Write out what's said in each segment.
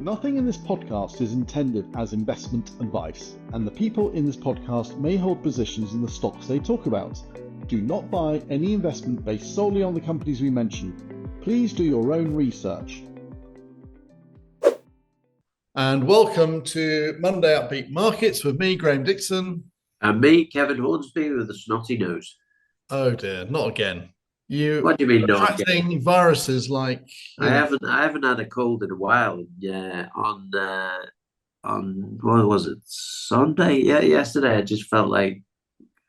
Nothing in this podcast is intended as investment advice, and the people in this podcast may hold positions in the stocks they talk about. Do not buy any investment based solely on the companies we mention. Please do your own research. And welcome to Monday Upbeat Markets with me, Graham Dickson. And me, Kevin Hornsby, with a snotty nose. Oh dear, not again. What do you mean not again? Viruses like I haven't had a cold in a while. Yeah, on what was it? Sunday? Yeah, yesterday I just felt like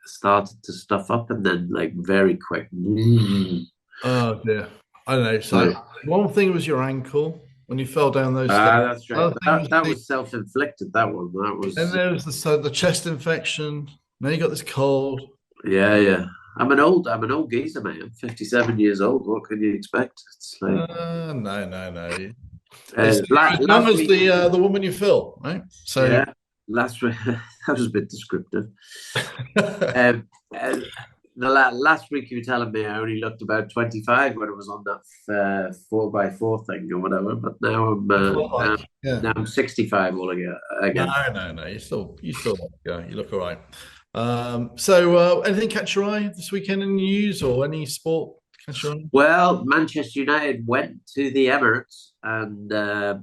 started to stuff up and then like very quick. Oh dear. I don't know. So one thing was your ankle when you fell down those stairs. That's right. That was self-inflicted, that one. That was. And there was the chest infection. Now you got this cold. Yeah. I'm an old geezer, mate. I'm 57 years old. What can you expect? It's like no. As long as the woman you fill, right? So yeah, last week that was a bit descriptive. Last week you were telling me I only looked about 25 when I was on that 4x4 thing or whatever. But now I'm 65 all again. No. You still you look all right. So anything catch your eye this weekend in the news or any sport catch your eye? Well, Manchester United went to the Emirates and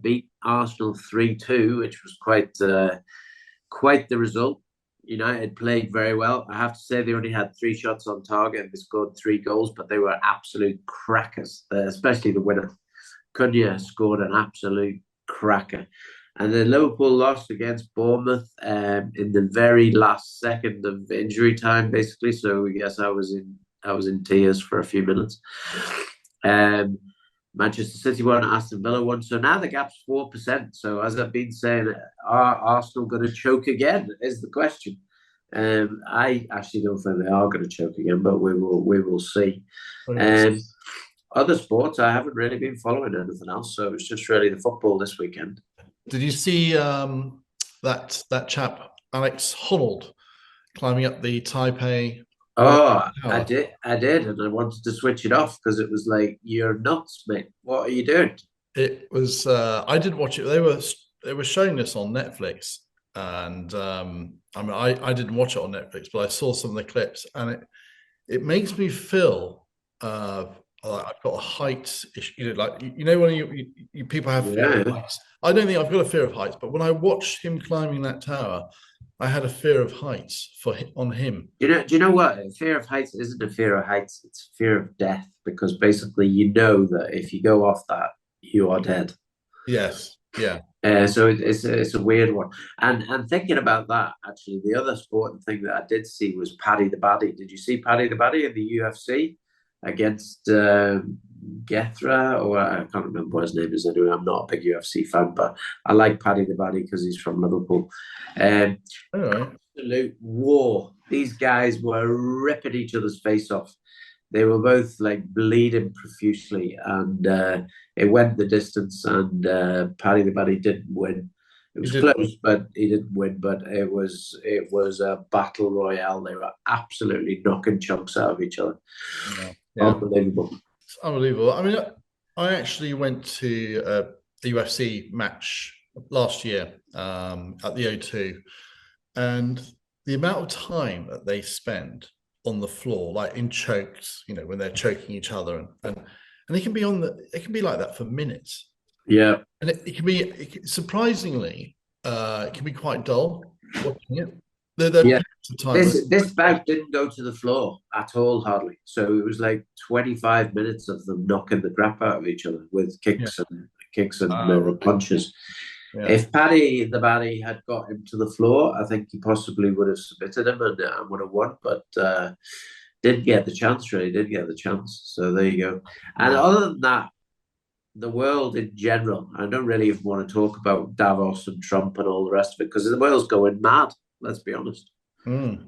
beat Arsenal 3-2, which was quite the result. United played very well. I have to say they only had 3 shots on target and they scored 3 goals, but they were absolute crackers, especially the winner. Cunha scored an absolute cracker. And then Liverpool lost against Bournemouth in the very last second of injury time, basically. So yes, I was in tears for a few minutes. Manchester City won, Aston Villa won. So now the gap's 4%. So as I've been saying, are Arsenal going to choke again? Is the question. I actually don't think they are going to choke again, but we will see. Other sports, I haven't really been following anything else. So it's just really the football this weekend. Did you see that chap Alex Honnold climbing up the Taipei? Oh, I did, and I wanted to switch it off because it was like, you're nuts, mate. What are you doing? It was. I did watch it. They were showing this on Netflix, and I didn't watch it on Netflix, but I saw some of the clips, and it makes me feel I've got a height issue. When you people have fear of heights. I don't think I've got a fear of heights, but when I watched him climbing that tower, I had a fear of heights on him. Do you know what? Fear of heights isn't a fear of heights; it's fear of death. Because basically, you know that if you go off that, you are dead. Yes. Yeah. So it's a weird one. And thinking about that, actually, the other sporting thing that I did see was Paddy the Baddy. Did you see Paddy the Baddy in the UFC against Gethra, or I can't remember what his name is anyway. I'm not a big UFC fan, but I like Paddy the Baddy because he's from Liverpool. Absolute war. These guys were ripping each other's face off. They were both like bleeding profusely, and it went the distance. And Paddy the Baddy didn't win. It was close, but he didn't win. But it was a battle royale. They were absolutely knocking chunks out of each other. Yeah. Unbelievable. It's unbelievable. I mean, I actually went to a UFC match last year at the O2, and the amount of time that they spend on the floor, like in chokes, when they're choking each other, and it can be it can be like that for minutes. Yeah, and it can be surprisingly, it can be quite dull watching it. This bout didn't go to the floor at all, hardly. So it was like 25 minutes of them knocking the crap out of each other with kicks and punches. Yeah. If Paddy the Baddy had got him to the floor, I think he possibly would have submitted him and would have won, but didn't get the chance, really. Didn't get the chance. So there you go. And other than that, the world in general, I don't really even want to talk about Davos and Trump and all the rest of it because the world's going mad. Let's be honest. Oh,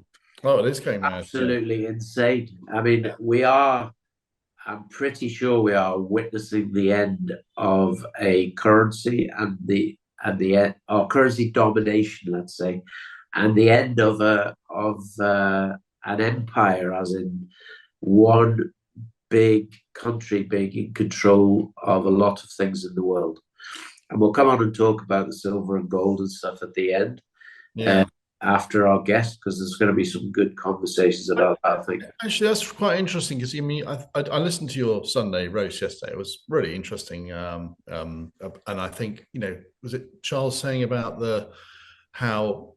it is going mad. Absolutely insane. I mean, I'm pretty sure we are witnessing the end of a currency and the currency domination, let's say, and the end of an empire, as in one big country being in control of a lot of things in the world. and we'll come on and talk about the silver and gold and stuff at the end. Yeah. After our guest, because there's going to be some good conversations about that, I think. Actually, that's quite interesting because I listened to your Sunday roast yesterday. It was really interesting, and I think was it Charles saying about how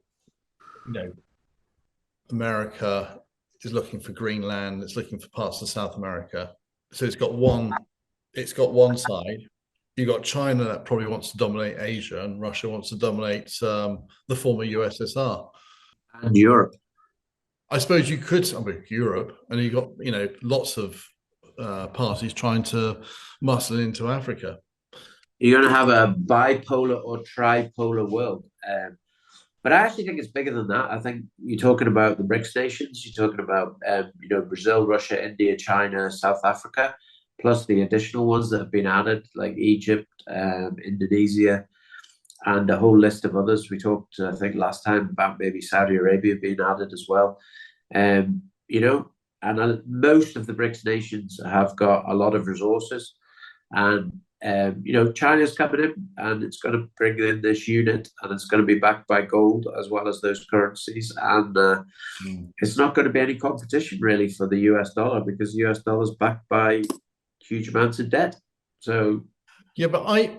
America is looking for Greenland, it's looking for parts of South America, so it's got one side. You got China that probably wants to dominate Asia, and Russia wants to dominate the former USSR and Europe. I suppose you could. Europe, and you got lots of parties trying to muscle into Africa. You're going to have a bipolar or tripolar world, but I actually think it's bigger than that. I think you're talking about the BRICS nations. You're talking about Brazil, Russia, India, China, South Africa, plus the additional ones that have been added, like Egypt, Indonesia, and a whole list of others. We talked, I think, last time about maybe Saudi Arabia being added as well. And most of the BRICS nations have got a lot of resources, and China's coming in, and it's going to bring in this unit, and it's going to be backed by gold as well as those currencies, and it's not going to be any competition really for the US dollar, because the US dollar is backed by huge amounts of debt. So yeah, but I've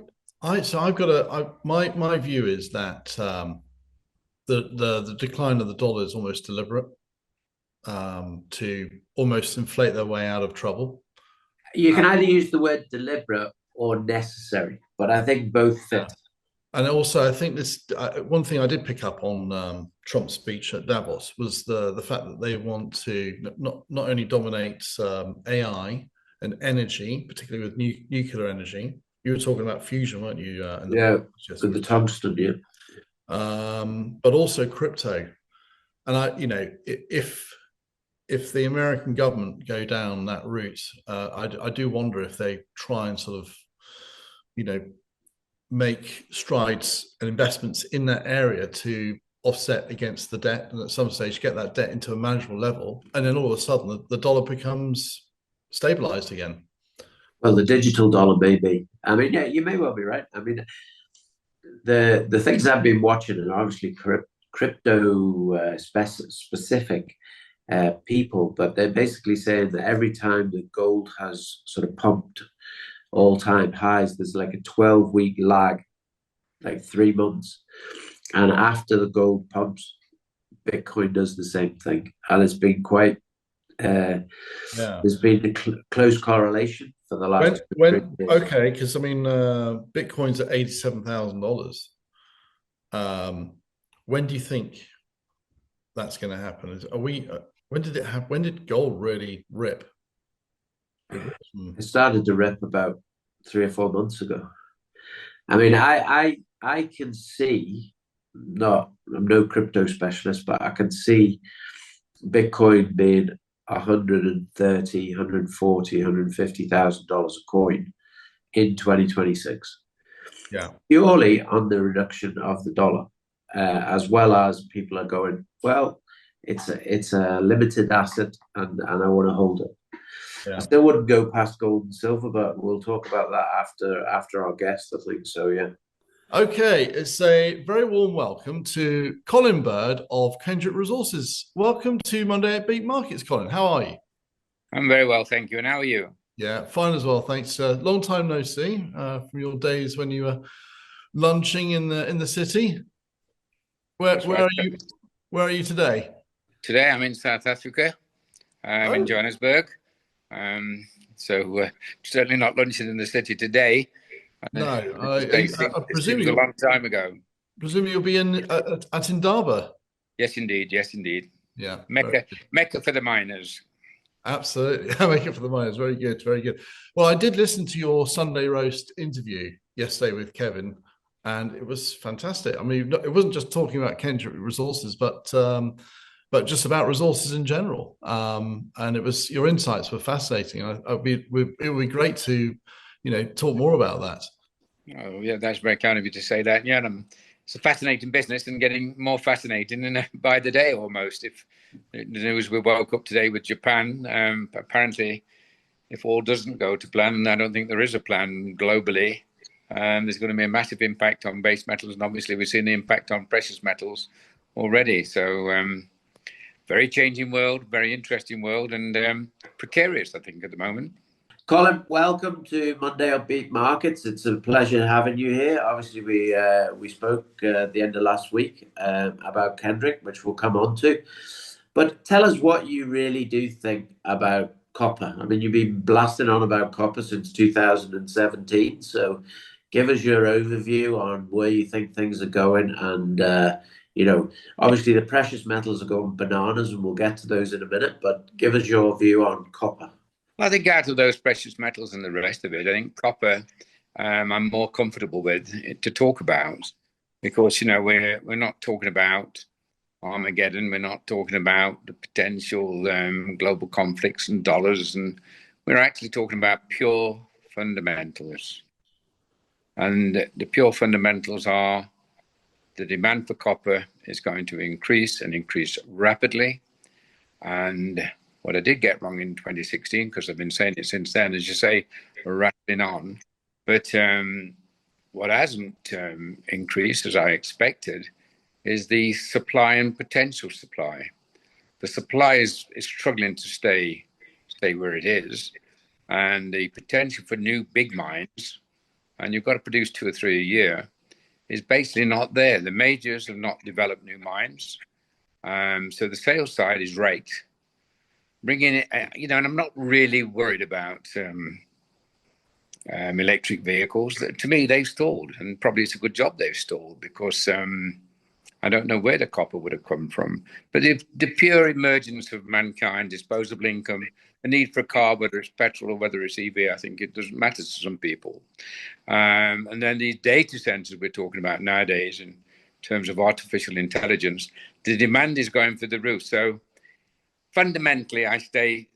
got my view is that the decline of the dollar is almost deliberate, to almost inflate their way out of trouble. You can either use the word deliberate or necessary, but I think both fit. And also, I think this one thing I did pick up on Trump's speech at Davos was the fact that they want to not only dominate AI and energy, particularly with nuclear energy. You were talking about fusion, weren't you? With the tungsten, yeah. But also crypto, and if the American government go down that route, I do wonder if they try and sort of, make strides and investments in that area to offset against the debt, and at some stage get that debt into a manageable level, and then all of a sudden the dollar becomes stabilized again. Well, the digital dollar may be. I mean, yeah, you may well be right. I mean, the things I've been watching are obviously crypto specific people, but they're basically saying that every time the gold has sort of pumped all-time highs, there's like a 12-week lag, like 3 months, and after the gold pumps, Bitcoin does the same thing, and it's been quite there's been a close correlation for the last okay, because I mean Bitcoin's at $87,000. When do you think that's going to happen? When did it happen? When did gold really rip? It started to rip about 3 or 4 months ago. I mean, I can see, I'm no crypto specialist, but I can see Bitcoin being $130,000, $140,000, $150,000 a coin in 2026. Yeah, purely on the reduction of the dollar, as well as people are going, well, it's a limited asset, and I want to hold it. Yeah. I still wouldn't go past gold and silver, but we'll talk about that after our guest, I think. So, yeah. Okay, it's a very warm welcome to Colin Bird of Kendrick Resources. Welcome to Monday Upbeat Markets, Colin. How are you? I'm very well, thank you. And how are you? Yeah, fine as well, thanks. Long time no see from your days when you were lunching in the city. Where are you? Where are you today? Today I'm in South Africa. I'm in Johannesburg. So certainly not lunching in the city today. No, I presume it was a long time ago. Presume you'll be at Indaba. Yes, indeed. Yes, indeed. Yeah, Mecca for the miners. Absolutely, Mecca for the miners. Very good, very good. Well, I did listen to your Sunday roast interview yesterday with Kevin, and it was fantastic. I mean, it wasn't just talking about Kendrick Resources, but just about resources in general. And your insights were fascinating. It would be great to, talk more about that. Oh, yeah, that's very kind of you to say that. Yeah, it's a fascinating business and getting more fascinating by the day almost. If the news we woke up today with Japan, apparently, if all doesn't go to plan, and I don't think there is a plan globally, There's going to be a massive impact on base metals, and obviously we've seen the impact on precious metals already. So very changing world, very interesting world, and precarious, I think, at the moment. Colin, welcome to Monday Upbeat Markets. It's a pleasure having you here. Obviously, we spoke at the end of last week about Kendrick, which we'll come on to. But tell us what you really do think about copper. I mean, you've been blasting on about copper since 2017. So give us your overview on where you think things are going. And, obviously the precious metals are going bananas, and we'll get to those in a minute. But give us your view on copper. Well, I think out of those precious metals and the rest of it, I think copper I'm more comfortable with to talk about, because, we're not talking about Armageddon. We're not talking about the potential global conflicts and dollars, and we're actually talking about pure fundamentals. And the pure fundamentals are the demand for copper is going to increase and increase rapidly. And what I did get wrong in 2016, because I've been saying it since then, as you say, we're rattling on. But what hasn't increased as I expected is the supply and potential supply. The supply is struggling to stay where it is, and the potential for new big mines, and you've got to produce 2 or 3 a year, is basically not there. The majors have not developed new mines, so the sales side is raked. Bringing it, and I'm not really worried about electric vehicles. To me, they've stalled, and probably it's a good job they've stalled, because I don't know where the copper would have come from. But the pure emergence of mankind, disposable income, the need for a car, whether it's petrol or whether it's EV, I think it doesn't matter to some people. And then these data centers we're talking about nowadays, in terms of artificial intelligence, the demand is going through the roof. So fundamentally, I stay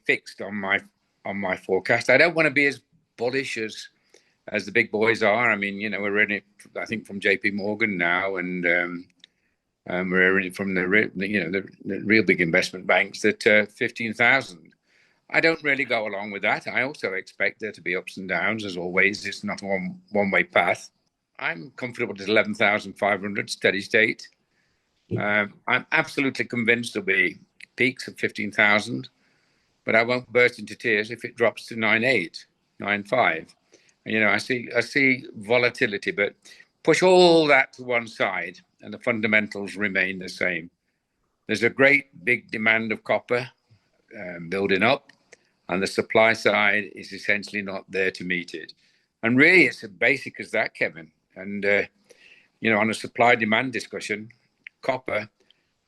fixed on my forecast. I don't want to be as bullish as the big boys are. I mean, we're in it, I think, from JP Morgan now, and we're in it from the real big investment banks that 15,000. I don't really go along with that. I also expect there to be ups and downs, as always. It's not a one-way path. I'm comfortable at 11,500 steady state. I'm absolutely convinced there'll be peaks of 15,000, but I won't burst into tears if it drops to 9.8, 9.5. I see volatility, but push all that to one side and the fundamentals remain the same. There's a great big demand of copper building up, and the supply side is essentially not there to meet it. And really, it's as basic as that, Kevin. And, on a supply-demand discussion, copper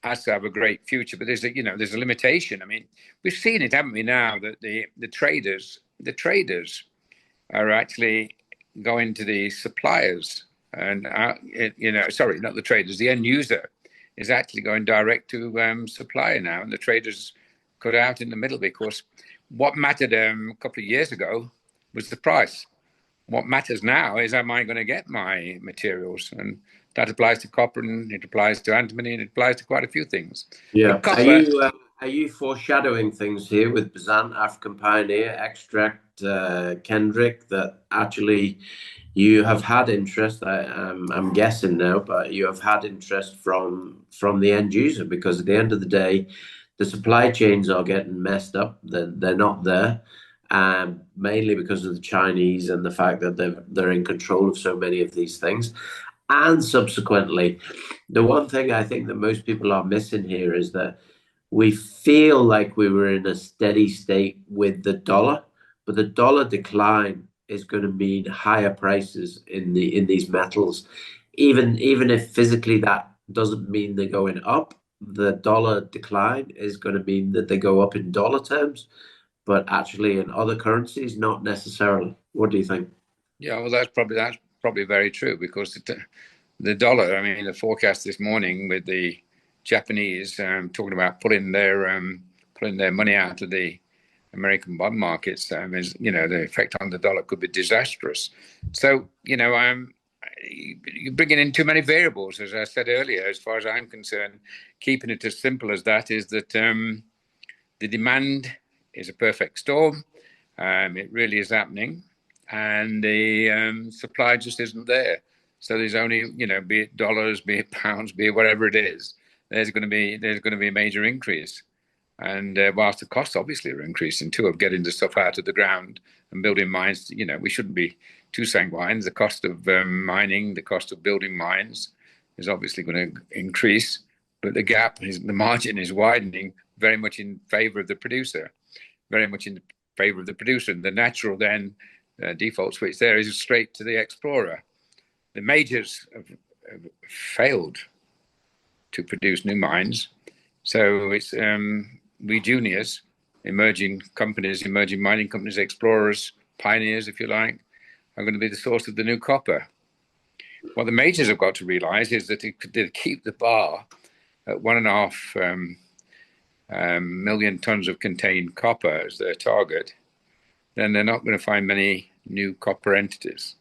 has to have a great future, but there's a limitation. I mean, we've seen it, haven't we, now, that the traders are actually going to the suppliers, and sorry, not the traders, the end user is actually going direct to supplier now, and the traders cut out in the middle, because what mattered a couple of years ago was the price. What matters now is, am I going to get my materials? And that applies to copper, and it applies to antimony, and it applies to quite a few things. Yeah. Copper, are you foreshadowing things here with Bazant, African Pioneer, Extract, Kendrick, that actually you have had interest? I'm guessing now, but you have had interest from the end user, because at the end of the day, the supply chains are getting messed up. They're not there, mainly because of the Chinese and the fact that they're in control of so many of these things. And subsequently, the one thing I think that most people are missing here is that we feel like we were in a steady state with the dollar, but the dollar decline is going to mean higher prices in these metals. Even if physically that doesn't mean they're going up, the dollar decline is going to mean that they go up in dollar terms, but actually in other currencies, not necessarily. What do you think? Yeah, well, that's probably very true, because the dollar, I mean, the forecast this morning with the Japanese talking about pulling their money out of the American bond markets, is, the effect on the dollar could be disastrous. So, you're bringing in too many variables, as I said earlier. As far as I'm concerned, keeping it as simple as that is that the demand is a perfect storm. It really is happening. and the supply just isn't there. So there's only, be it dollars, be it pounds, be it whatever it is, there's going to be a major increase. And whilst the costs obviously are increasing too of getting the stuff out of the ground and building mines, we shouldn't be too sanguine. The cost of mining, the cost of building mines is obviously going to increase, but the margin is widening very much in favor of the producer, And the natural then default switch there is straight to the explorer. The majors have failed to produce new mines. So it's we juniors, emerging mining companies, explorers, pioneers, if you like, are going to be the source of the new copper. What the majors have got to realize is that to keep the bar at 1.5 million tons of contained copper as their target, then they're not going to find many new copper entities.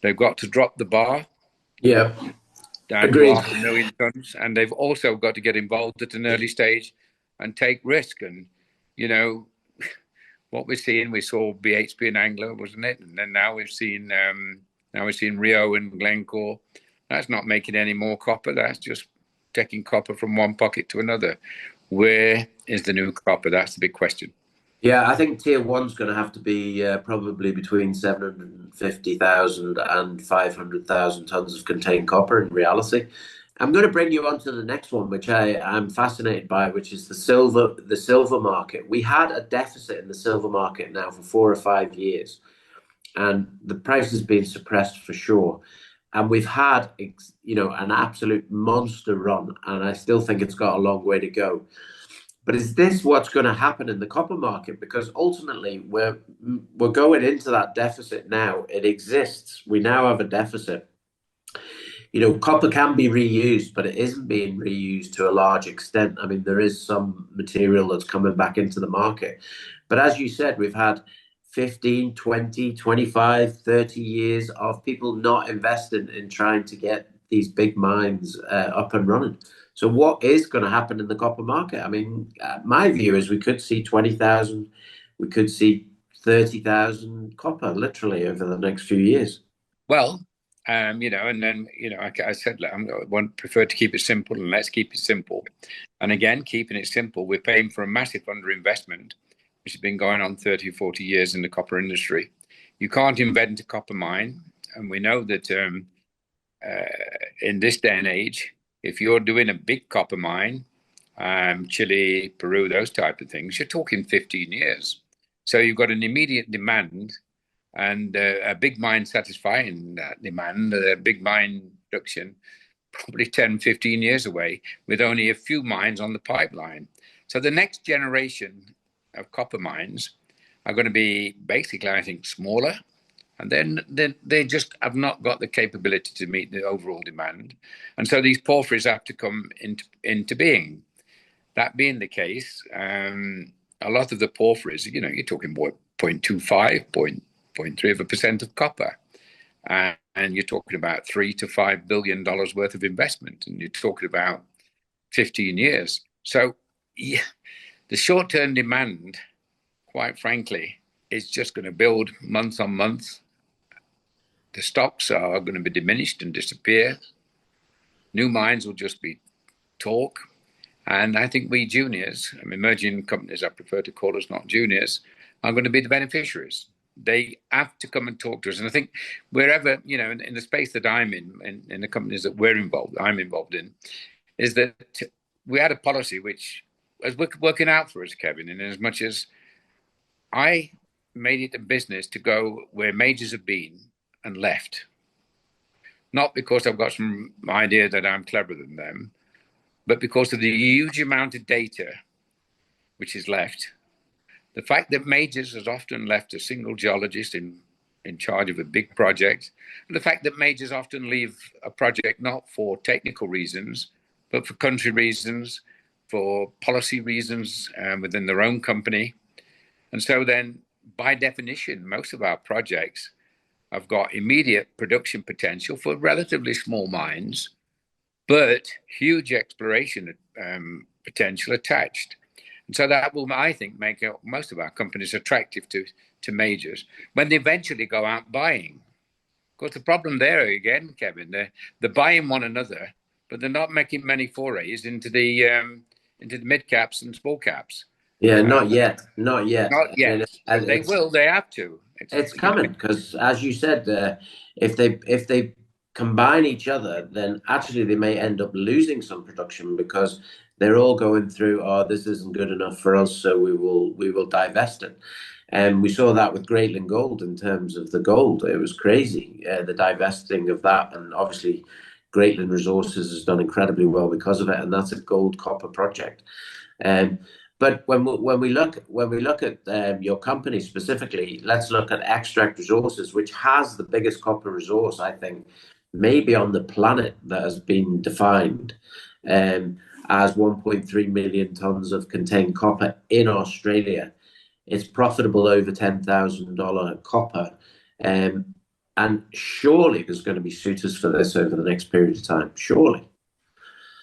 They've got to drop the bar down to 500,000 tons, and they've also got to get involved at an early stage and take risk. And what we saw BHP and Anglo, wasn't it? And then now we've seen Rio and Glencore. That's not making any more copper. That's just taking copper from one pocket to another. Where is the new copper? That's the big question. Yeah, I think tier one's going to have to be probably between 750,000 and 500,000 tons of contained copper in reality. I'm going to bring you on to the next one, which I'm fascinated by, which is the silver market. We had a deficit in the silver market now for 4 or 5 years, and the price has been suppressed for sure. And we've had, an absolute monster run, and I still think it's got a long way to go. But is this what's going to happen in the copper market? Because ultimately, we're going into that deficit now. It exists. We now have a deficit. Copper can be reused, but it isn't being reused to a large extent. I mean, there is some material that's coming back into the market. But as you said, we've had 15, 20, 25, 30 years of people not investing in trying to get these big mines up and running. So what is going to happen in the copper market? I mean, my view is we could see 20,000, we could see 30,000 copper literally over the next few years. Well, and then, I said, I prefer to keep it simple, and let's keep it simple. And again, keeping it simple, we're paying for a massive underinvestment, which has been going on 30, 40 years in the copper industry. You can't invent a copper mine. And we know that in this day and age, if you're doing a big copper mine, Chile, Peru, those type of things, you're talking 15 years. So you've got an immediate demand, and a big mine satisfying that demand, a big mine production, probably 10, 15 years away, with only a few mines on the pipeline. So the next generation of copper mines are going to be basically, I think, smaller. And then they just have not got the capability to meet the overall demand. And so these porphyries have to come into being. That being the case, a lot of the porphyries, you're talking 0.25, 0.3% of copper. And you're talking about $3 to $5 billion worth of investment. And you're talking about 15 years. So yeah, the short-term demand, quite frankly, is just going to build month on month. The stocks are going to be diminished and disappear. New mines will just be talk. And I think we juniors, emerging companies, I prefer to call us not juniors, are going to be the beneficiaries. They have to come and talk to us. And I think wherever, in the space that I'm in the companies that I'm involved in, is that we had a policy which was working out for us, Kevin, in as much as I made it a business to go where majors have been and left. Not because I've got some idea that I'm cleverer than them, but because of the huge amount of data which is left. The fact that majors has often left a single geologist in charge of a big project, and the fact that majors often leave a project not for technical reasons, but for country reasons, for policy reasons within their own company. And so then, by definition, most of our projects have got immediate production potential for relatively small mines, but huge exploration potential attached. And so that will, I think, make most of our companies attractive to to majors when they eventually go out buying. Of course, the problem there again, Kevin, they're buying one another, but they're not making many forays into the mid caps and small caps. Yeah, not yet. Not yet. But they will. They have to. It's coming because, as you said, if they combine each other, then actually they may end up losing some production because they're all going through, oh, this isn't good enough for us, so we will divest it. And we saw that with Greatland Gold in terms of the gold. It was crazy, the divesting of that. And obviously, Greatland Resources has done incredibly well because of it, and that's a gold copper project. But when we look at your company specifically, let's look at Extract Resources, which has the biggest copper resource, I think, maybe on the planet that has been defined as 1.3 million tons of contained copper in Australia. It's profitable over $10,000 copper. And surely there's going to be suitors for this over the next period of time. Surely.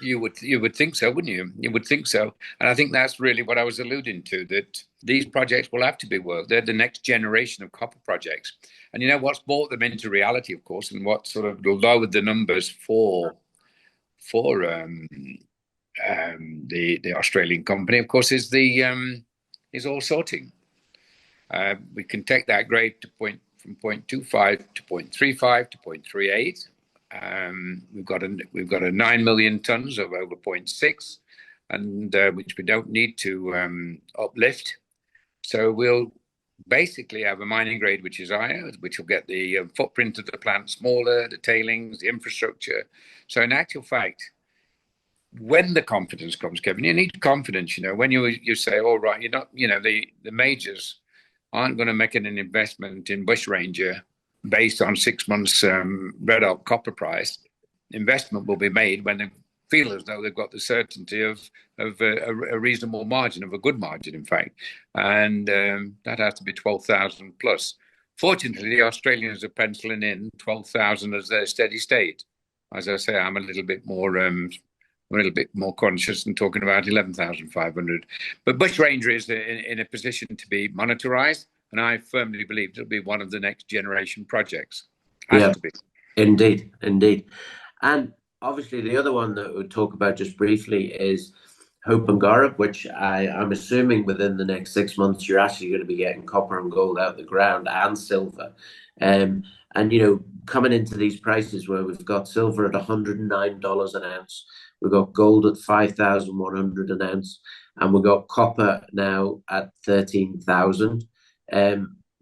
You would think so, wouldn't you? You would think so. And I think that's really what I was alluding to, that these projects will have to be worked. They're the next generation of copper projects. And you know what's brought them into reality, of course, and what sort of lowered the numbers for the Australian company, of course, is all sorting. We can take that grade from 0.25 to 0.35 to 0.38. We've got a 9 million tons of over 0.6, and which we don't need to uplift. So we'll basically have a mining grade which is higher, which will get the footprint of the plant smaller, the tailings, the infrastructure. So in actual fact, when the confidence comes, Kevin, you need confidence. You know, when you say, all right, you're not, you know, the majors aren't going to make an investment in Bushranger based on 6 months red hot copper price. Investment will be made when they feel as though they've got the certainty of a reasonable margin, of a good margin, in fact. And that has to be 12,000 plus. Fortunately, the Australians are penciling in 12,000 as their steady state. As I say, I'm a little bit more conscious and talking about 11,500. But Bushranger is in a position to be monetized, and I firmly believe it'll be one of the next generation projects. Has to be. Indeed. And obviously the other one that we'll talk about just briefly is Hope and Gorup, which I'm assuming within the next 6 months you're actually going to be getting copper and gold out of the ground and silver. And, you know, coming into these prices where we've got silver at $109 an ounce, we've got gold at 5,100 an ounce, and we've got copper now at 13,000.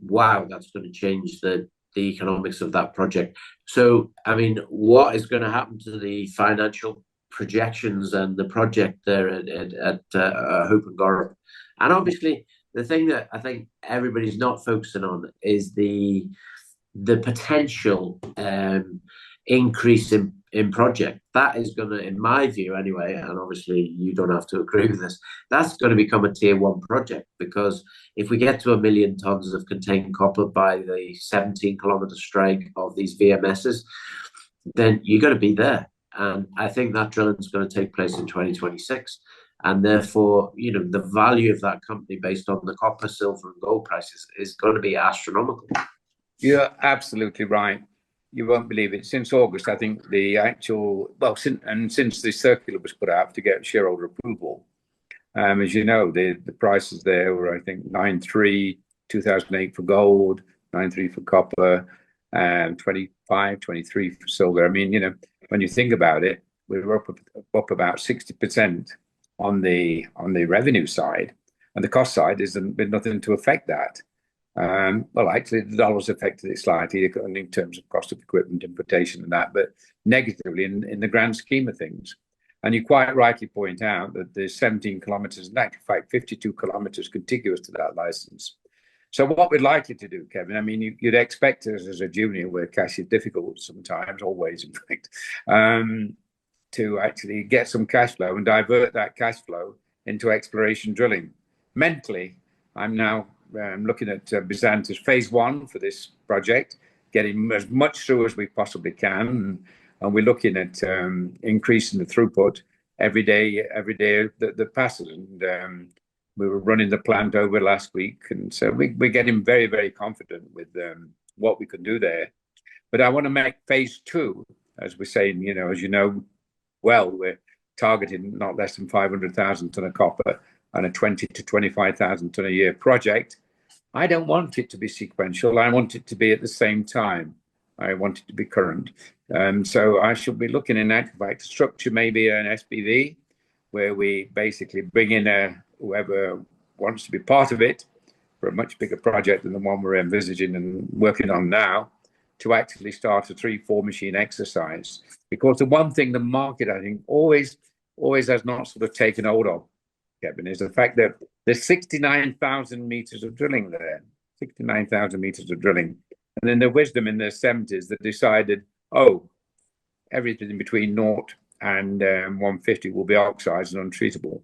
Wow, that's going to change the economics of that project. So, I mean, what is going to happen to the financial projections and the project there at Hope and Gorup? And obviously, the thing that I think everybody's not focusing on is the potential increase in project. That is going to, in my view anyway, and obviously you don't have to agree with this, that's going to become a tier 1 project, because if we get to 1 million tons of contained copper by the 17-kilometer strike of these VMSs, then you're going to be there. And I think that drilling is going to take place in 2026. And therefore, you know, the value of that company based on the copper, silver, and gold prices is going to be astronomical. You're absolutely right. You won't believe it. Since August, I think the actual, since the circular was put out to get shareholder approval, as you know, the prices there were, I think, 9.3, 2008 for gold, 9.3 for copper, 25, 23 for silver. I mean, you know, when you think about it, we were up about 60% on the revenue side, and the cost side has been nothing to affect that. Well, actually, the dollar's affected it slightly in terms of cost of equipment, importation, and that, but negatively in the grand scheme of things. And you quite rightly point out that there's 17 kilometres, in actual fact, 52 kilometres contiguous to that license. So what we're likely to do, Kevin, I mean, you'd expect us as a junior, where cash is difficult sometimes, always, in fact, to actually get some cash flow and divert that cash flow into exploration drilling. Mentally, I'm now looking at Byzantium phase 1 for this project, getting as much through as we possibly can, and we're looking at increasing the throughput every day that passes. And We were running the plant over last week, and so we're getting very, very confident with what we can do there. But I want to make phase 2, as we're saying, as you know, well, we're targeting not less than 500,000 ton of copper and a 20 to 25,000 ton a year project. I don't want it to be sequential. I want it to be at the same time. I want it to be current. So I shall be looking in actual fact to structure maybe an SPV where we basically bring in whoever wants to be part of it for a much bigger project than the one we're envisaging and working on now, to actually start a 3-4 machine exercise. Because the one thing the market, I think, always has not sort of taken hold of, Kevin, is the fact that there's 69,000 meters of drilling there, 69,000 meters of drilling. And then the wisdom in the 70s that decided, everything between 0 and 150 will be oxides and untreatable.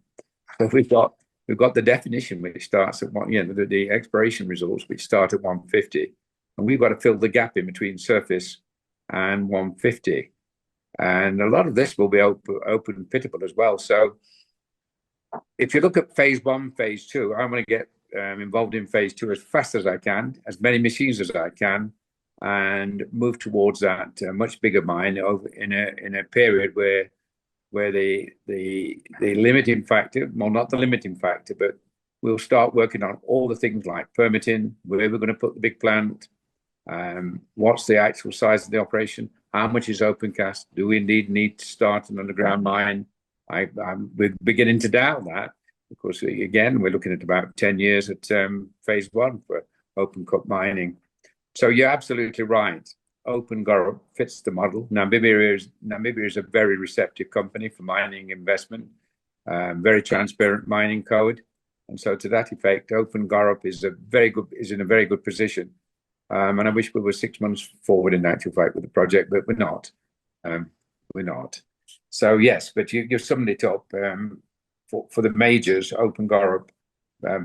So we've got the definition which starts at the exploration results which start at 150, and we've got to fill the gap in between surface and 150. And a lot of this will be open pittable as well. So if you look at phase 1, phase 2, I'm going to get involved in phase 2 as fast as I can, as many machines as I can, and move towards that much bigger mine in a period where the limiting factor, well, not the limiting factor, but we'll start working on all the things like permitting, where we're going to put the big plant, what's the actual size of the operation, how much is open cast, do we indeed need to start an underground mine? We're beginning to doubt that, because again, we're looking at about 10 years at phase 1 for open cut mining. So you're absolutely right. Open Gorup fits the model. Namibia is a very receptive company for mining investment, very transparent mining code, and so to that effect, Open Gorup is in a very good position. And I wish we were 6 months forward in actual fact with the project, but we're not. We're not. So yes, but you've summed it up. For the majors, Open Gorup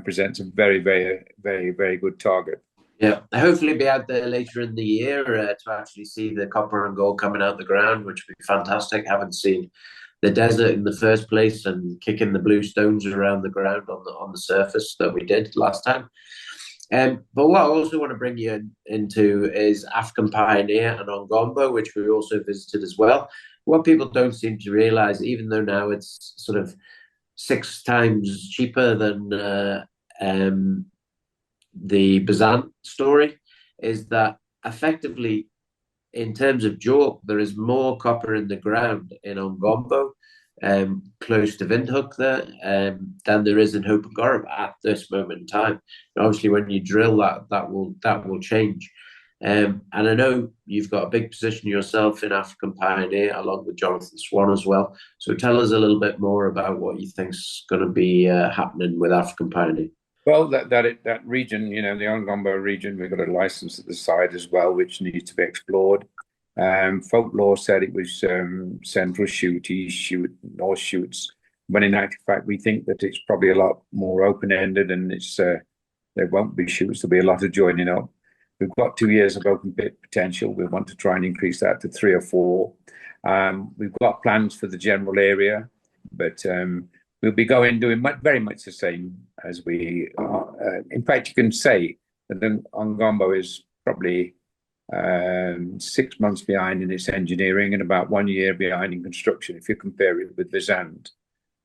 presents a very, very, very, very good target. Yeah, hopefully be out there later in the year to actually see the copper and gold coming out the ground, which would be fantastic. Haven't seen the desert in the first place and kicking the blue stones around the ground on the surface that we did last time. But what I also want to bring you into is African Pioneer and Ongombo, which we also visited as well. What people don't seem to realize, even though now it's sort of 6 times cheaper than the Bazant story, is that effectively, in terms of JORC, there is more copper in the ground in Ongombo, close to Windhoek there, than there is in Open Gorup at this moment in time. And obviously, when you drill that will change. And I know you've got a big position yourself in African Pioneer, along with Jonathan Swan as well. So tell us a little bit more about what you think's going to be happening with African Pioneer. Well, that region, the Ongombo region, we've got a license at the side as well, which needs to be explored. Folklore said it was central shoot, east shoot, north shoots. When in actual fact, we think that it's probably a lot more open-ended, and there won't be shoots. There'll be a lot of joining up. We've got 2 years of open pit potential. We want to try and increase that to 3 or 4. We've got plans for the general area, but we'll be doing very much the same as we are. In fact, you can say that Ongombo is probably 6 months behind in its engineering and about 1 year behind in construction, if you compare it with Bazant.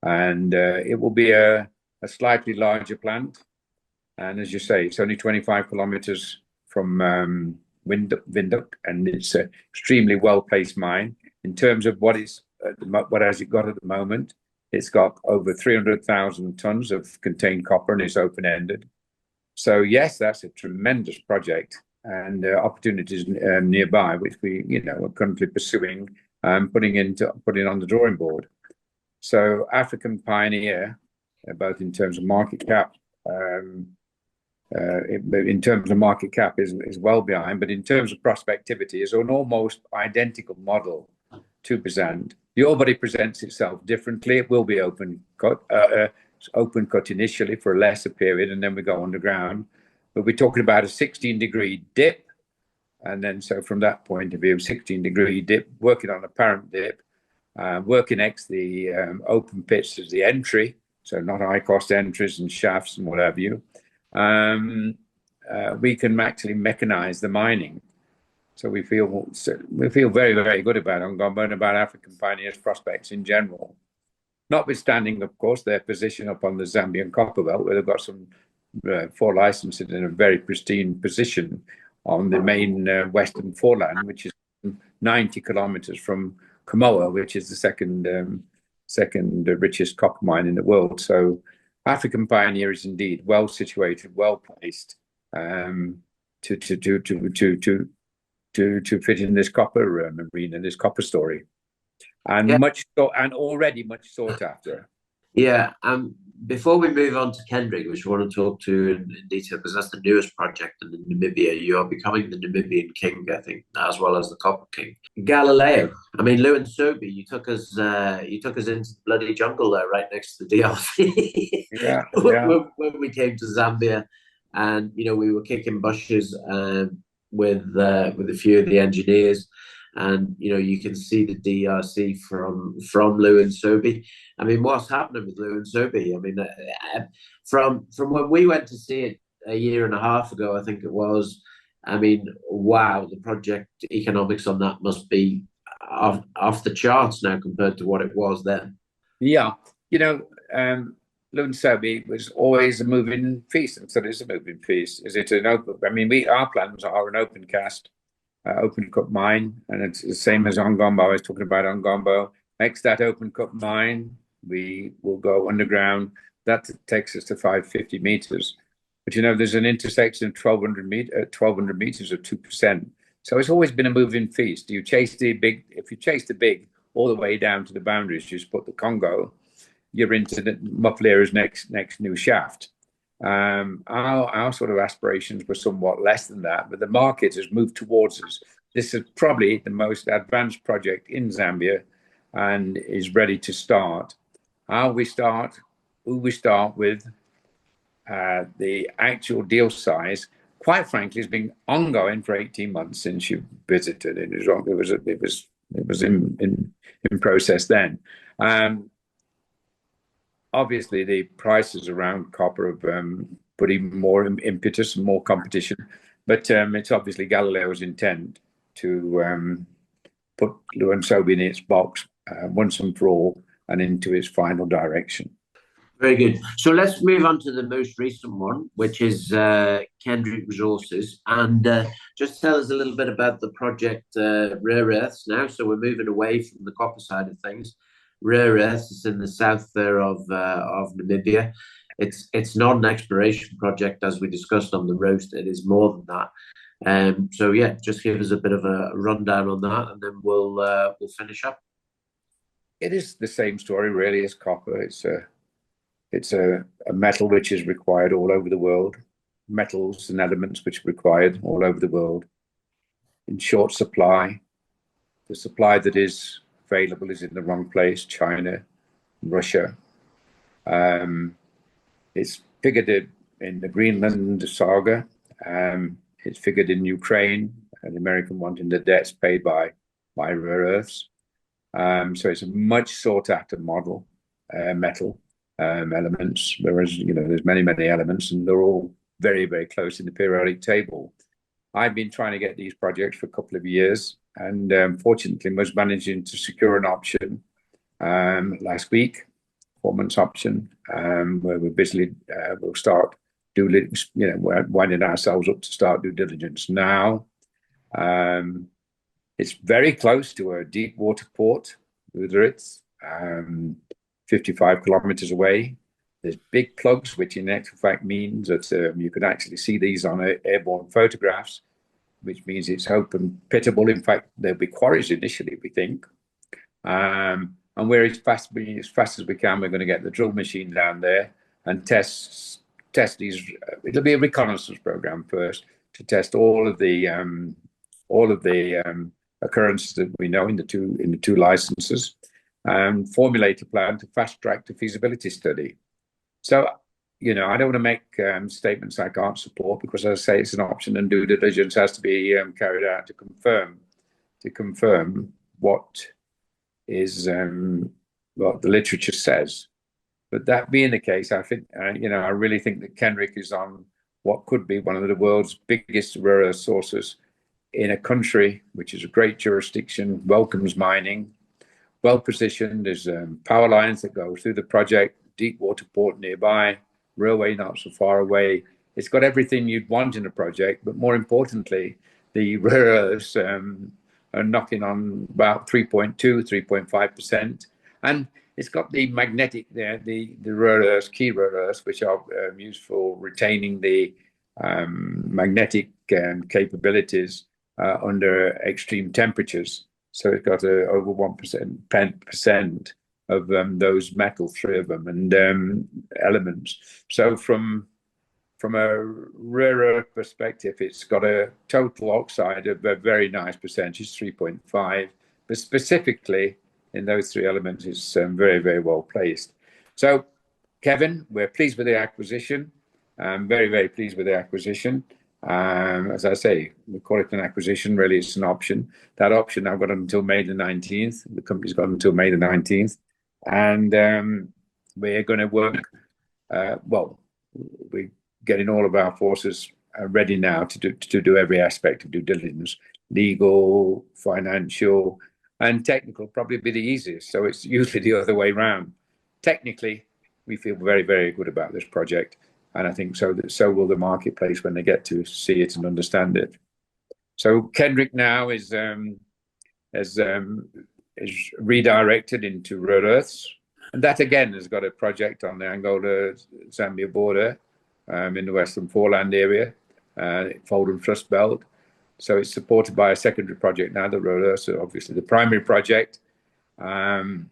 And it will be a slightly larger plant. And as you say, it's only 25 kilometers from Windhoek, and it's an extremely well-placed mine. In terms of what has it got at the moment, it's got over 300,000 tons of contained copper, and it's open-ended. So yes, that's a tremendous project, and opportunities nearby, which we are currently pursuing, putting on the drawing board. So African Pioneer, both in terms of market cap, is well behind, but in terms of prospectivity, is an almost identical model to Bazant. The ore body presents itself differently. It will be open cut initially for a lesser period, and then we go underground. But we're talking about a 16-degree dip, and then so from that point of view, 16-degree dip, working on apparent dip, working next the open pits as the entry, so not high cost entries and shafts and what have you. We can actually mechanize the mining. So we feel very, very good about Ongombo and about African Pioneers prospects in general. Notwithstanding, of course, their position up on the Zambian copper belt, where they've got some 4 licenses in a very pristine position on the main western foreland, which is 90 kilometers from Kamoa, which is the second richest copper mine in the world. So African Pioneer is indeed well situated, well placed to fit in this copper arena, this copper story, and already much sought after. Yeah. Before we move on to Kendrick, which we want to talk to in detail, because that's the newest project in Namibia. You are becoming the Namibian king, I think, as well as the copper king. Galileo. I mean, Lou and Sobi, you took us into the bloody jungle there, right next to the DRC. Yeah. when we came to Zambia, and we were kicking bushes with a few of the engineers. And you can see the DRC from Lou and Sobi. I mean, what's happening with Lou and Sobi? I mean, from when we went to see it a year and a half ago, I think it was. I mean, wow, the project economics on that must be off the charts now compared to what it was then. Yeah, Lou and Sobi was always a moving feast, and so it's a moving feast. Is it an open? I mean, our plans are an open cast. Open cut mine, and it's the same as Ongombo. I was talking about Ongombo. Next, that open cut mine, we will go underground. That takes us to 550 meters. But there's an intersection of 1,200 meters of 2%. So it's always been a moving feast. You chase the big. If you chase the big all the way down to the boundaries, you spot the Congo, you're into the Muflira's next new shaft. Our sort of aspirations were somewhat less than that, but the market has moved towards us. This is probably the most advanced project in Zambia and is ready to start. Who we start with, the actual deal size, quite frankly, has been ongoing for 18 months since you visited. It was in process then. Obviously, the prices around copper have put even more impetus and more competition. But it's obviously Galileo's intent to put Lou and Sobi in its box once and for all and into its final direction. Very good. So let's move on to the most recent one, which is Kendrick Resources. And just tell us a little bit about the project Rare Earths now. So we're moving away from the copper side of things. Rare earths is in the south there of Namibia. It's not an exploration project, as we discussed on the roast. It is more than that. So yeah, just give us a bit of a rundown on that, and then we'll finish up. It is the same story really as copper. It's a metal which is required all over the world. Metals and elements which are required all over the world in short supply. The supply that is available is in the wrong place: China, Russia. It's figured in the Greenland saga. It's figured in Ukraine, the American wanting the debts paid by rare earths. So it's a much sought after metal elements. Whereas there's many elements, and they're all very, very close in the periodic table. I've been trying to get these projects for a couple of years, and fortunately was managing to secure an option last week, 4 months option, where we're basically we'll start we're winding ourselves up to start due diligence now. It's very close to a deep water port, Uderitz, 55 kilometers away. There's big plugs, which in actual fact means that you can actually see these on airborne photographs, which means it's open pitable. In fact, there'll be quarries initially, we think. And we're as fast as we can, we're going to get the drill machine down there and test these. It'll be a reconnaissance program first to test all of the occurrences that we know in the two licenses, and formulate a plan to fast track the feasibility study. So, I don't want to make statements I can't support, because as I say, it's an option, and due diligence has to be carried out to confirm what is what the literature says. But that being the case, I think, I really think that Kenrick is on what could be one of the world's biggest rare earth sources in a country which is a great jurisdiction, welcomes mining, well positioned. There's power lines that go through the project, deep water port nearby, railway not so far away. It's got everything you'd want in a project, but more importantly, the rare earths are knocking on about 3.2, 3.5%. And it's got the magnetic there, the rare earths, key rare earths, which are used for retaining the magnetic capabilities under extreme temperatures. So it's got over 1% of those metal, 3 of them, and elements. So from a rare earth perspective, it's got a total oxide of a very nice percentage, 3.5, but specifically in those 3 elements, it's very, very well placed. So, Kevin, we're pleased with the acquisition. Very, very pleased with the acquisition. As I say, we call it an acquisition. Really, it's an option. That option I've got until May the 19th. The company's got until May the 19th. And we're going to work, we're getting all of our forces ready now to do every aspect of due diligence, legal, financial, and technical. Probably be the easiest. So it's usually the other way around. Technically, we feel very, very good about this project. And I think so will the marketplace when they get to see it and understand it. So Kendrick now is redirected into rare earths. And that, again, has got a project on the Angola-Zambia border in the Western Foreland area, Foldham Thrust Belt. So it's supported by a secondary project now, the rare earths are obviously the primary project. So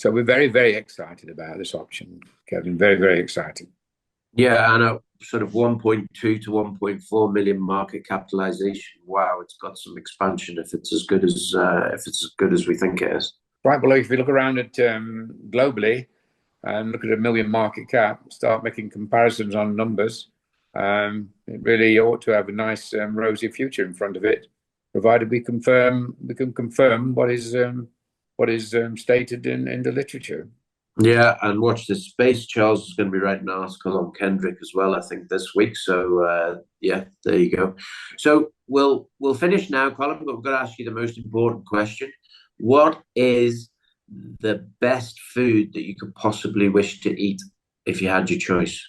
we're very, very excited about this option, Kevin. Very, very excited. Yeah, and a sort of 1.2 to 1.4 million market capitalization. Wow, it's got some expansion if it's as good as we think it is. Right. Well, if you look around at globally and look at a million market cap, start making comparisons on numbers, it really ought to have a nice rosy future in front of it, provided we can confirm what is stated in the literature. Yeah, and watch this space. Charles is going to be writing an article on Kendrick as well, I think, this week. So yeah, there you go. So we'll finish now, Colin. But we've got to ask you the most important question: what is the best food that you could possibly wish to eat if you had your choice?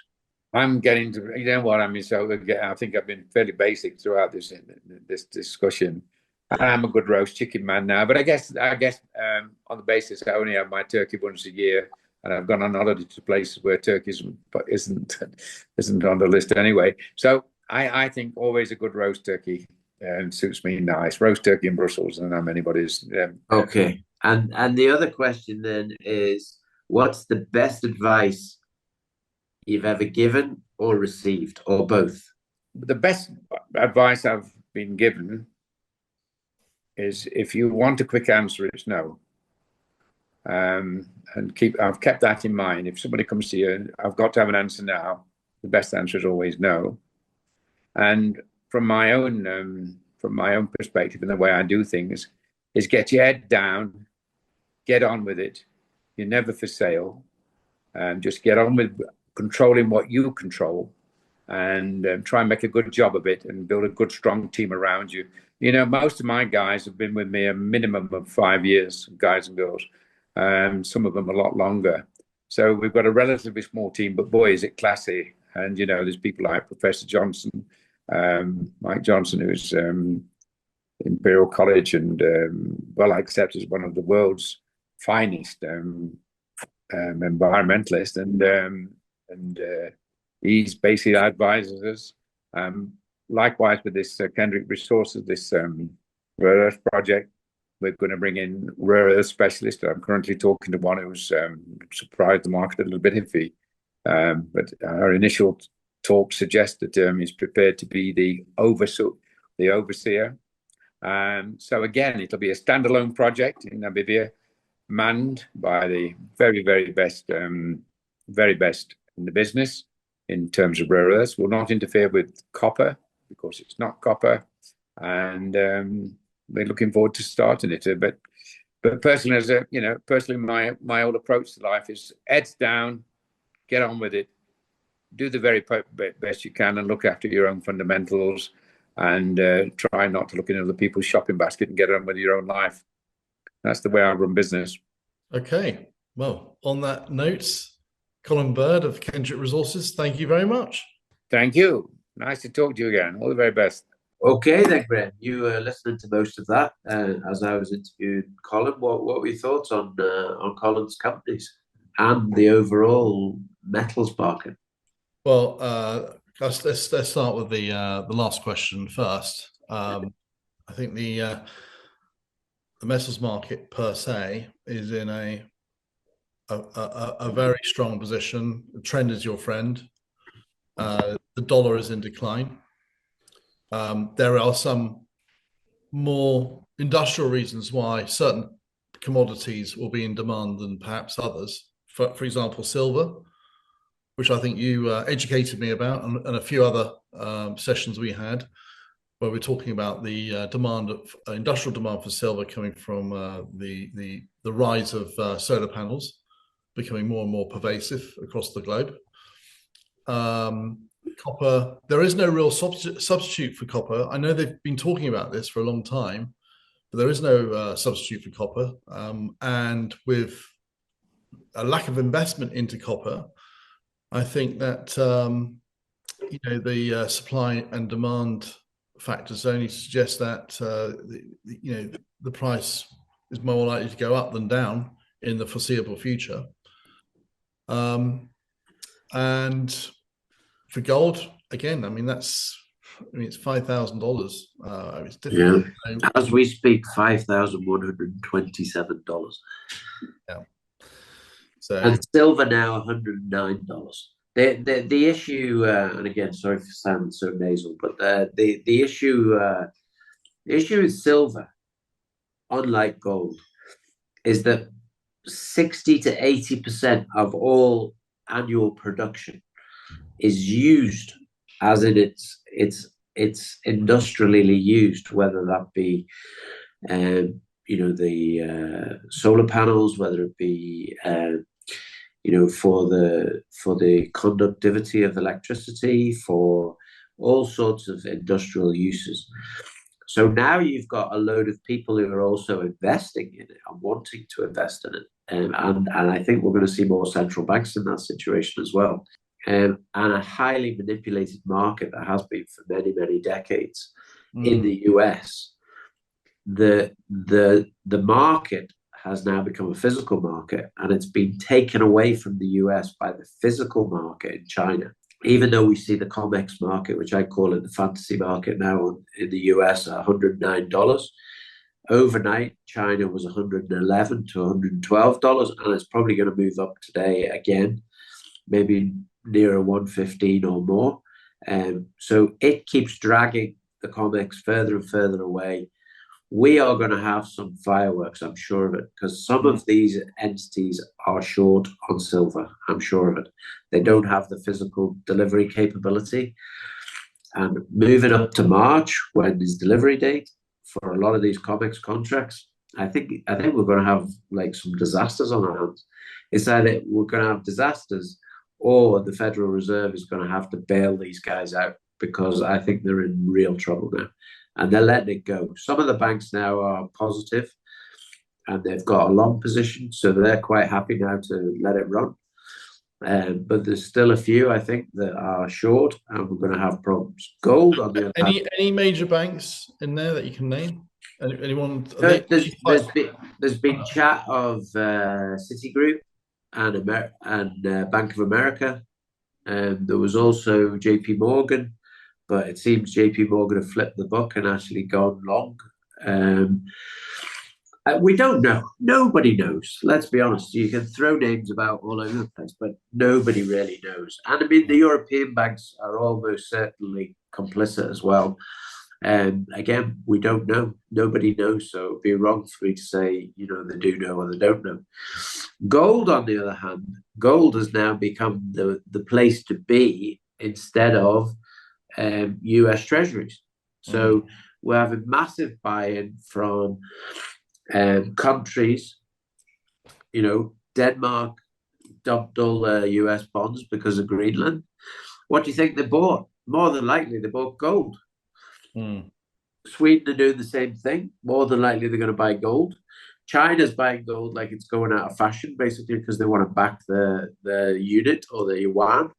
I'm getting to, you know what I mean. So I think I've been fairly basic throughout this discussion. I'm a good roast chicken man now, but I guess on the basis I only have my turkey once a year, and I've gone on holiday to places where turkey isn't on the list anyway. So I think always a good roast turkey suits me nice. Roast turkey in Brussels, and I'm anybody's. Okay, and the other question then is, what's the best advice you've ever given or received, or both? The best advice I've been given is, if you want a quick answer, it's no. And I've kept that in mind. If somebody comes to you, I've got to have an answer now. The best answer is always no. And from my own perspective and the way I do things, is get your head down, get on with it. You're never for sale. Just get on with controlling what you control, and try and make a good job of it, and build a good, strong team around you. You know, most of my guys have been with me a minimum of 5 years, guys and girls. Some of them a lot longer. So we've got a relatively small team, but boy, is it classy. And, you know, there's people like Professor Johnson, Mike Johnson, who's Imperial College and well accepted as one of the world's finest environmentalists. And he's basically advises us. Likewise with this Kendrick Resources, this rare earth project, we're going to bring in rare earth specialists. I'm currently talking to one who's surprised the market a little bit iffy. But our initial talk suggests that he's prepared to be the overseer. So again, it'll be a standalone project in Namibia, manned by the very, very best in the business in terms of rare earths. Will not interfere with copper, because it's not copper, and we're looking forward to starting it. But But personally, my old approach to life is heads down, get on with it, do the very best you can, and look after your own fundamentals, and try not to look in other people's shopping basket and get on with your own life. That's the way I run business. Okay. Well, on that note, Colin Bird of Kendrick Resources, thank you very much. Thank you. Nice to talk to you again. All the very best. Okay then, Graham. You were listening to most of that as I was interviewing Colin. What were your thoughts on Colin's companies and the overall metals market? Well, let's start with the last question first. I think the metals market per se is in a very strong position. The trend is your friend. The dollar is in decline. There are some more industrial reasons why certain commodities will be in demand than perhaps others. For example, silver, which I think you educated me about, and a few other sessions we had, where we're talking about the demand of industrial demand for silver coming from the rise of solar panels becoming more and more pervasive across the globe. Copper, there is no real substitute for copper. I know they've been talking about this for a long time, but there is no substitute for copper. And with a lack of investment into copper, I think that the supply and demand factors only suggest that the price is more likely to go up than down in the foreseeable future. And for gold, again, it's $5,000. It's difficult. Yeah. As we speak, $5,127. Yeah. So, and silver now $109. The issue, and again, sorry for sounding so nasal, but the issue with silver, unlike gold, is that 60 to 80% of all annual production is used, as in it's industrially used, whether that be the solar panels, whether it be for the conductivity of electricity, for all sorts of industrial uses. So now you've got a load of people who are also investing in it and wanting to invest in it. And I think we're going to see more central banks in that situation as well. And a highly manipulated market that has been for many, many decades in the US. The market has now become a physical market, and it's been taken away from the US by the physical market in China. Even though we see the COMEX market, which I call it the fantasy market now in the US, at $109. Overnight, China was $111 to $112, and it's probably going to move up today again, maybe nearer 115 or more. So it keeps dragging the COMEX further and further away. We are going to have some fireworks, I'm sure of it, because some of these entities are short on silver. I'm sure of it. They don't have the physical delivery capability. And moving up to March, when is delivery date for a lot of these COMEX contracts, I think we're going to have like some disasters on our hands. It's either we're going to have disasters, or the Federal Reserve is going to have to bail these guys out, because I think they're in real trouble now. And they're letting it go. Some of the banks now are positive, and they've got a long position, so they're quite happy now to let it run. But there's still a few, I think, that are short, and we're going to have problems. Gold, on the other hand, any major banks in there that you can name? Anyone? There's been chat of Citigroup and Bank of America. There was also JP Morgan. But it seems JP Morgan have flipped the book and actually gone long. We don't know. Nobody knows. Let's be honest. You can throw names about all over the place, but nobody really knows. And I mean, the European banks are almost certainly complicit as well. Again, we don't know. Nobody knows. So it would be wrong for me to say, they do know or they don't know. Gold, on the other hand, gold has now become the place to be instead of US Treasuries. So we're having massive buy-in from countries, Denmark dumped all their US bonds because of Greenland. What do you think they bought? More than likely, they bought gold. Sweden are doing the same thing. More than likely, they're going to buy gold. China's buying gold like it's going out of fashion, basically, because they want to back the unit or the yuan.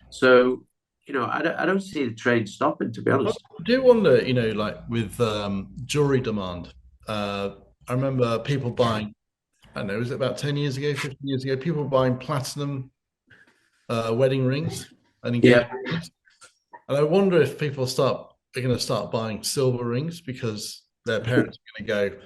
So, I don't see the trade stopping, to be honest. I do wonder, like with jewelry demand. I remember people buying, I don't know, was it about 10 years ago, 15 years ago, people buying platinum wedding rings and engagement rings. And I wonder if people are going to start buying silver rings because their parents are going to go,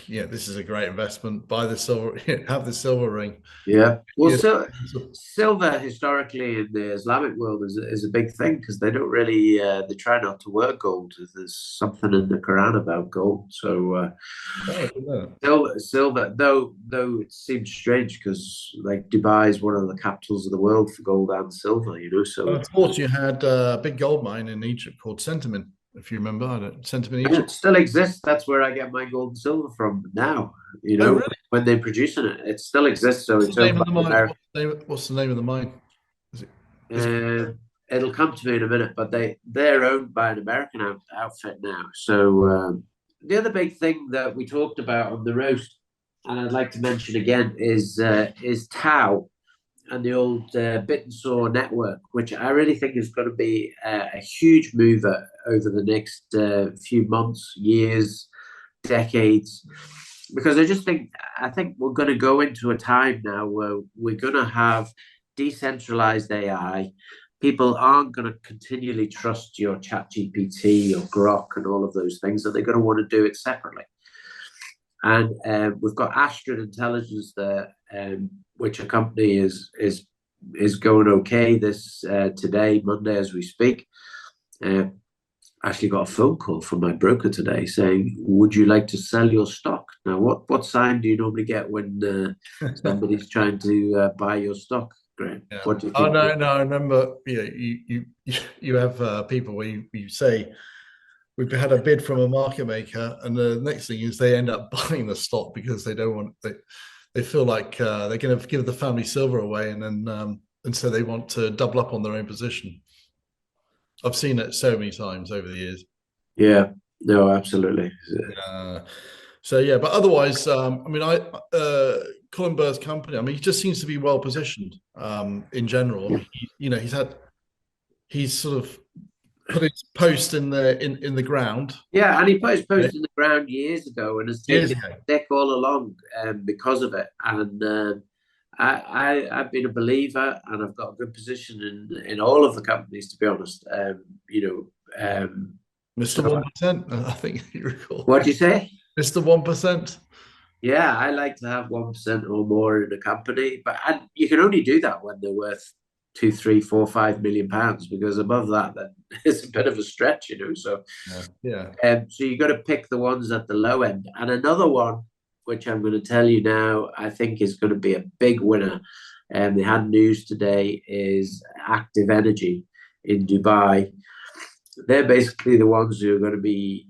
this is a great investment. Buy the silver, have the silver ring. Yeah. Well, silver historically in the Islamic world is a big thing because they don't really, they try not to wear gold. There's something in the Quran about gold. So silver, though it seems strange because like Dubai is one of the capitals of the world for gold and silver, So of course, you had a big gold mine in Egypt called Centamin. If you remember, Centamin, Egypt. It still exists. That's where I get my gold and silver from now. Really? When they're producing it, it still exists. So what's the name of the mine? What's the name of the mine? It'll come to me in a minute, but they're owned by an American outfit now. So the other big thing that we talked about on the roast, and I'd like to mention again, is Tau and the old bit and saw network, which I really think is going to be a huge mover over the next few months, years, decades, because I think we're going to go into a time now where we're going to have decentralized AI. People aren't going to continually trust your ChatGPT or Grok and all of those things, and they're going to want to do it separately. And we've got Astrid Intelligence there, which a company is going okay this today, Monday, as we speak. Actually got a phone call from my broker today saying, "Would you like to sell your stock?" Now, what sign do you normally get when somebody's trying to buy your stock, Graham? Yeah. What do you think? No, I remember. You have people where you say, we've had a bid from a market maker, and the next thing is they end up buying the stock because they don't want. They feel like they're going to give the family silver away, and so they want to double up on their own position. I've seen it so many times over the years. Yeah, no, absolutely. But otherwise, Colin Bird's company, he just seems to be well positioned in general. He's sort of put his post in the ground. Yeah, and he put his post in the ground years ago and has taken it thick all along because of it. And I've been a believer, and I've got a good position in all of the companies, to be honest. Mr. 1%, I think you recall. What do you say? Mr. 1%. Yeah, I like to have 1% or more in a company, and you can only do that when they're worth 2, 3, 4, 5 million pounds, because above that, then it's a bit of a stretch, So so you got to pick the ones at the low end. And another one, which I'm going to tell you now, I think is going to be a big winner. And they had news today, is Active Energy in Dubai. They're basically the ones who are going to be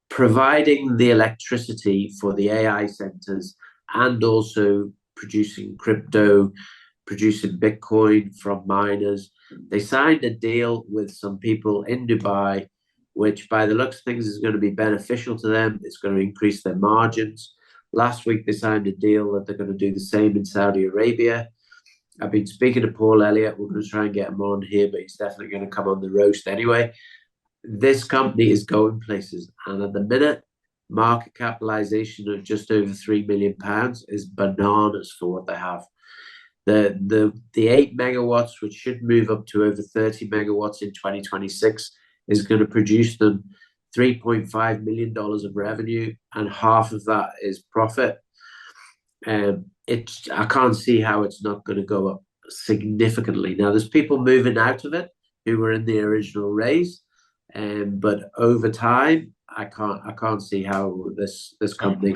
providing the electricity for the AI centers and also producing crypto, producing Bitcoin from miners. They signed a deal with some people in Dubai, which by the looks of things is going to be beneficial to them. It's going to increase their margins. Last week, they signed a deal that they're going to do the same in Saudi Arabia. I've been speaking to Paul Elliott. We're going to try and get him on here, but he's definitely going to come on the roast anyway. This company is going places. And at the minute, market capitalization of just over £3 million is bananas for what they have. The 8 megawatts, which should move up to over 30 megawatts in 2026, is going to produce them $3.5 million of revenue, and half of that is profit. I can't see how it's not going to go up significantly. Now, there's people moving out of it who were in the original raise, but over time, I can't see how this company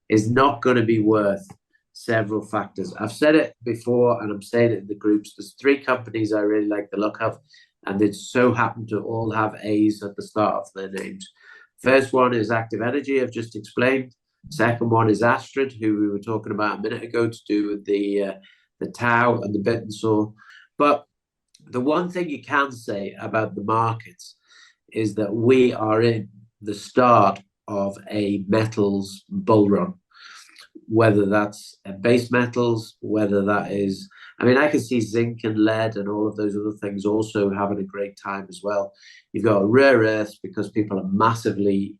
is not going to be worth several factors. I've said it before, and I'm saying it in the groups. There's 3 companies I really like the look of, and they so happen to all have A's at the start of their names. First one is Active Energy, I've just explained. Second one is Astrid, who we were talking about a minute ago, to do with the Tau and the bit and saw. But the one thing you can say about the markets is that we are in the start of a metals bull run, whether that's base metals, whether that is, I mean, I can see zinc and lead and all of those other things also having a great time as well. You've got rare earths because people are massively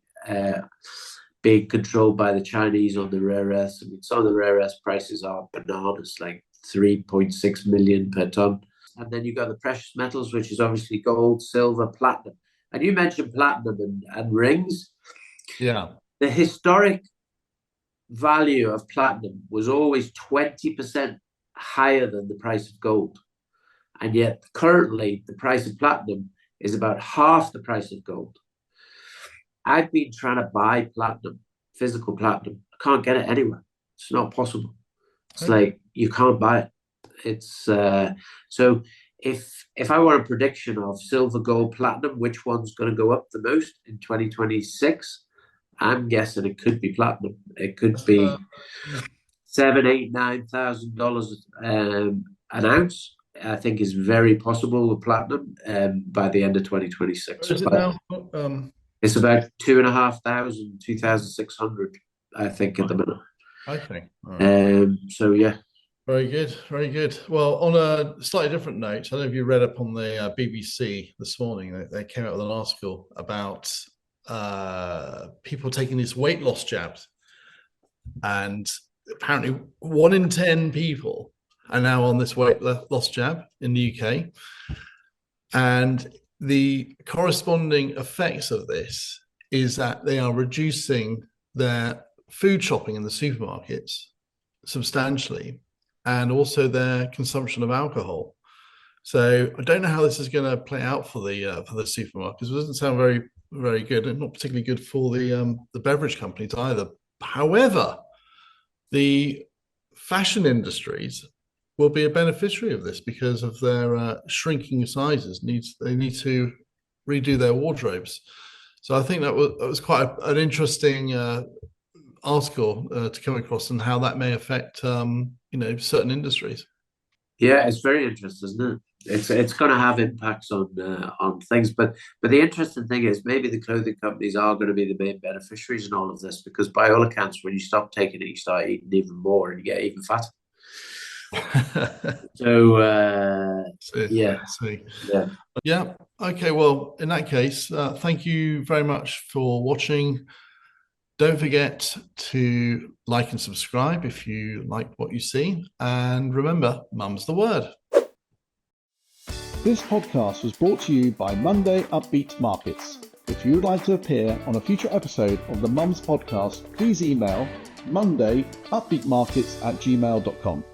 being controlled by the Chinese on the rare earths. I mean, some of the rare earths prices are bananas, like 3.6 million per ton. And then you've got the precious metals, which is obviously gold, silver, platinum. And you mentioned platinum and rings. Yeah. The historic value of platinum was always 20% higher than the price of gold. And yet currently the price of platinum is about half the price of gold. I've been trying to buy platinum, physical platinum. I can't get it anywhere. It's not possible. It's like you can't buy it. It's so if I want a prediction of silver, gold, platinum, which one's going to go up the most in 2026, I'm guessing it could be platinum. It could be $7,000, $8,000, $9,000 an ounce. I think is very possible with platinum by the end of 2026. Is it now? It's about 2,500, 2,600, I think, at the minute. Okay. Right. So yeah. Very good, very good. Well, on a slightly different note, I don't know if you read up on the BBC this morning. They came out with an article about people taking these weight loss jabs, and apparently 1 in 10 people are now on this weight loss jab in the UK, and the corresponding effects of this is that they are reducing their food shopping in the supermarkets substantially, and also their consumption of alcohol. So I don't know how this is going to play out for the supermarkets. It doesn't sound very, very good, and not particularly good for the beverage companies either. However, the fashion industries will be a beneficiary of this because of their shrinking sizes. They need to redo their wardrobes. So I think that was quite an interesting article to come across, and how that may affect certain industries. Yeah, it's very interesting, isn't it? It's going to have impacts on things, but the interesting thing is maybe the clothing companies are going to be the main beneficiaries in all of this, because by all accounts, when you stop taking it, you start eating even more and you get even fatter. Yeah. Okay. Well, in that case, thank you very much for watching. Don't forget to like and subscribe if you like what you see. And remember, mum's the word. This podcast was brought to you by Monday Upbeat Markets. If you would like to appear on a future episode of the Mums Podcast, please email mondayupbeatmarkets@gmail.com.